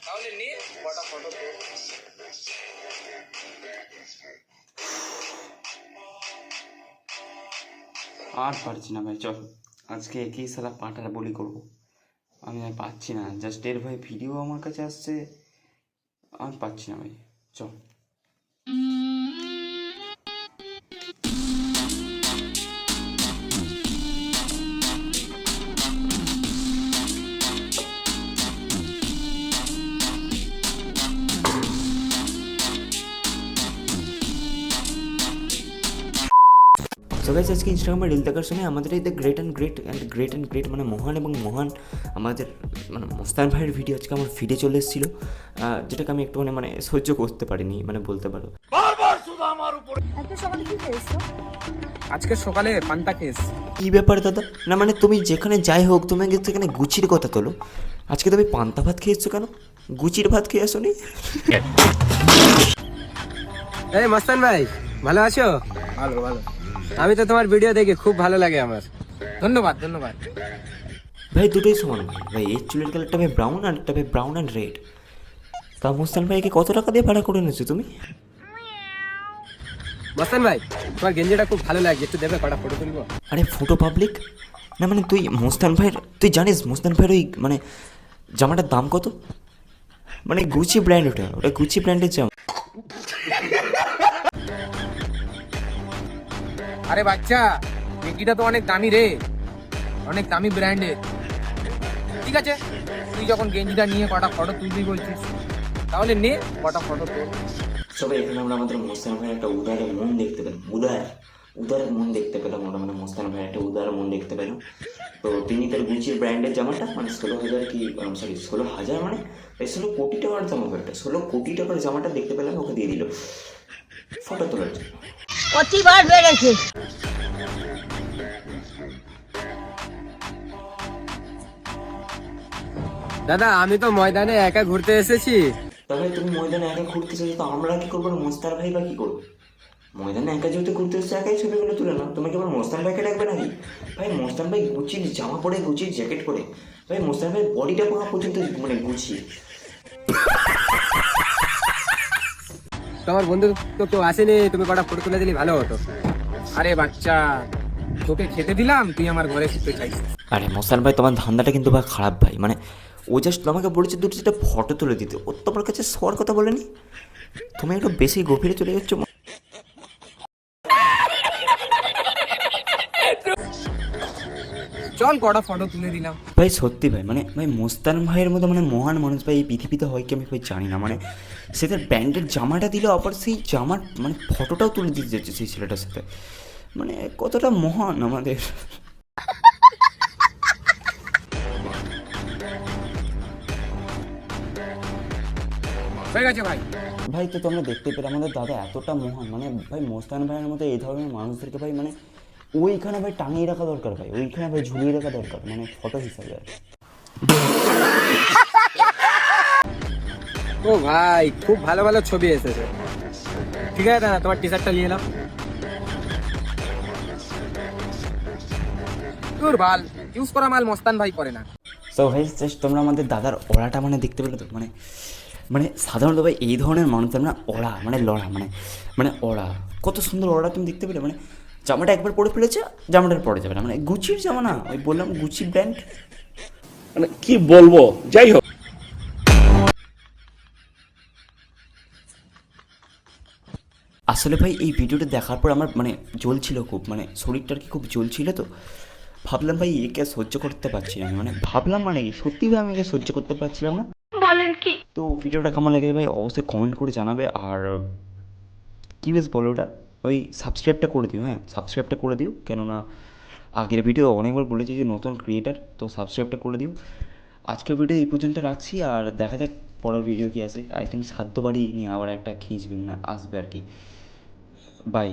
তাহলে নিয়ে কটা ফটো আর পারছি না ভাই, চল আজকে একই সালা পাটার বলি করবো। আমি আর পাচ্ছি না, জাস্ট এর ভাই ভিডিও আমার কাছে আসছে, আর পাচ্ছি না ভাই, চল। সো গাইস, আজকে ইনস্টাগ্রামে রিল দেখার সময় আমাদের এই গ্রেট মানে মহান এবং মহান আমাদের মানে মোস্তান ভাইয়ের ভিডিও আজকে আমার ফিডে চলে এসেছিলো, যেটাকে আমি একটু মানে সহ্য করতে পারিনি, মানে বলতে পারো। আজকে সকালে পান্তা খেয়েছি। কী ব্যাপার দাদা? না মানে তুমি যেখানে যাই হোক, তুমি আগে সেখানে গুচির কথা তোলো। আজকে তুমি পান্তা ভাত খেয়েছো কেন? গুচির ভাত খেয়ে আসো নি? এই মস্তান ভাই, ভালো আছো? ভালো ভালো। আমি তো তোমার ভিডিও দেখি, খুব ভালো লাগে আমার। ধন্যবাদ ধন্যবাদ। ভাই দুটোই সমান ভাই। ভাই এই চুলের কালারটা ভাই ব্রাউন, আর একটা ভাই ব্রাউন অ্যান্ড রেড। তা মোস্তান ভাইকে কত টাকা দিয়ে ভাড়া করে এনেছো তুমি? মস্তান ভাই, তোমার গেঞ্জিটা খুব ভালো লাগে, একটু দেবে, কটা ফটো তুলবো। আরে ফটো পাবলিক না, মানে তুই মোস্তান ভাইয়ের, তুই জানিস মোস্তান ভাইয়ের ওই মানে জামাটার দাম কত? মানে গুচি ব্র্যান্ড, ওটা গুচি ব্র্যান্ডের জামা। আরে বাচ্চা, গেঞ্জিটা তো অনেক দামি রে, অনেক দামি ব্র্যান্ডের। ঠিক আছে, তুই যখন গেঞ্জিটা নিয়ে কটা ফটো তুলবি বলছিস, তাহলে নে কটা ফটো তোল। সবাই এখানে আমরা আমাদের মোস্তান ভাইয়ের একটা উদার মন দেখতে পেলাম, উদার মন দেখতে পেলাম, ওটা মানে মোস্তান ভাইয়ের একটা উদার মন দেখতে পেলাম। তো তিনি তার গুচির ব্র্যান্ডের জামাটা মানে 16,000 কি সরি 16,000 মানে 16 কোটি টাকার জামা, একটা 16 কোটি টাকার জামাটা দেখতে পেলাম, ওকে দিয়ে দিল ফটো তোলার জন্য। প্রতিবার বেড়েছে। দাদা, আমি তো ময়দানে একা ঘুরতে এসেছি। তাহলে তুমি ময়দানে একা ঘুরতে চাইছো, তো আমরা কি করবো? মোস্তান ভাই বা কি করবো? ময়দানে একা যেহেতু ঘুরতে এসছে, একাই ছবিগুলো তুলে নাও। তুমি কি আবার মোস্তান ভাইকে ডাকবে নাকি? ভাই মোস্তান ভাই গুচির জামা পরে, গুচির জ্যাকেট পরে, ভাই মোস্তান ভাই বডিটা পাওয়া পর্যন্ত মানে গুছিয়ে। তোমার বন্ধু তো কেউ আসেনি, তুমি কটা ফটো তুলে দিলে ভালো হতো। আরে বাচ্চা, তোকে খেতে দিলাম, তুই আমার ঘরে শুতে চাইছিস। আরে মোস্তান ভাই, তোমার ধান্দাটা কিন্তু ভাই খারাপ ভাই। মানে ও জাস্ট তোমাকে বলেছে দুটো যেটা ফটো তুলে দিতে, ও তোমার কাছে শোয়ার কথা বলেনি। তুমি একটু বেশি গভীরে চলে যাচ্ছ। চল কটা ফটো তুলে দিলাম। ভাই সত্যি ভাই, মানে ভাই মোস্তান ভাইয়ের মতো মানে মহান মানুষ ভাই এই পৃথিবীতে হয় কি আমি ভাই জানি না। মানে সে তার ব্র্যান্ডের জামাটা দিল, আবার সেই জামার মানে ফটোটাও তুলে দিতে যাচ্ছে সেই ছেলেটার সাথে, মানে কতটা মহান আমাদের। হয়ে গেছে ভাই। ভাই তো তোমরা দেখতে পেলে আমাদের দাদা এতটা মহান, মানে ভাই মোস্তান ভাইয়ের মতো এই ধরনের মানুষদেরকে ভাই মানে ওইখানে ভাই টাঙিয়ে রাখা দরকার, ভাই ওইখানে ভাই ঝুলিয়ে রাখা দরকার, মানে ফটো হিসাবে আর কি। ও ভাই, খুব ভালো ভালো ছবি এসেছে। ঠিক আছে দাদা, তোমার টি শার্টটা নিয়ে এলাম। তোর বাল ইউজ করা মাল মস্তান ভাই করে না। সো ভাই জাস্ট তোমরা আমাদের দাদার ওড়াটা মানে দেখতে পেলে তো, মানে মানে সাধারণত ভাই এই ধরনের মানুষদের না ওড়া মানে লড়া মানে মানে ওড়া কত সুন্দর ওড়া তুমি দেখতে পেলে। মানে জামাটা একবার পরে ফেলেছে, জামাটার পরে যাবে না, মানে গুচির জামা না, ওই বললাম গুচি ব্র্যান্ড। মানে কি বলবো, যাই হোক। আসলে ভাই এই ভিডিওটা দেখার পর আমার মানে জ্বলছিল খুব, মানে শরীরটা আর কি খুব জ্বলছিল। তো ভাবলাম ভাই একে সহ্য করতে পারছি না, মানে ভাবলাম মানে সত্যি ভাই আমি একে সহ্য করতে পারছিলাম না। বলেন কি? তো ভিডিওটা কেমন লাগে ভাই অবশ্যই কমেন্ট করে জানাবে। আর কী বেশ বলো ওটা, ওই সাবস্ক্রাইবটা করে দিও, হ্যাঁ সাবস্ক্রাইবটা করে দিও, কেননা আগের ভিডিও অনেকবার বলেছি যে নতুন ক্রিয়েটার, তো সাবস্ক্রাইবটা করে দিও। আজকের ভিডিও এই পর্যন্ত রাখছি, আর দেখা যাক পরের ভিডিও কি আসে। আই থিঙ্ক সাধ্য বাড়ি নিয়ে আবার একটা খিঁচবে না আসবে আর কি। বাই।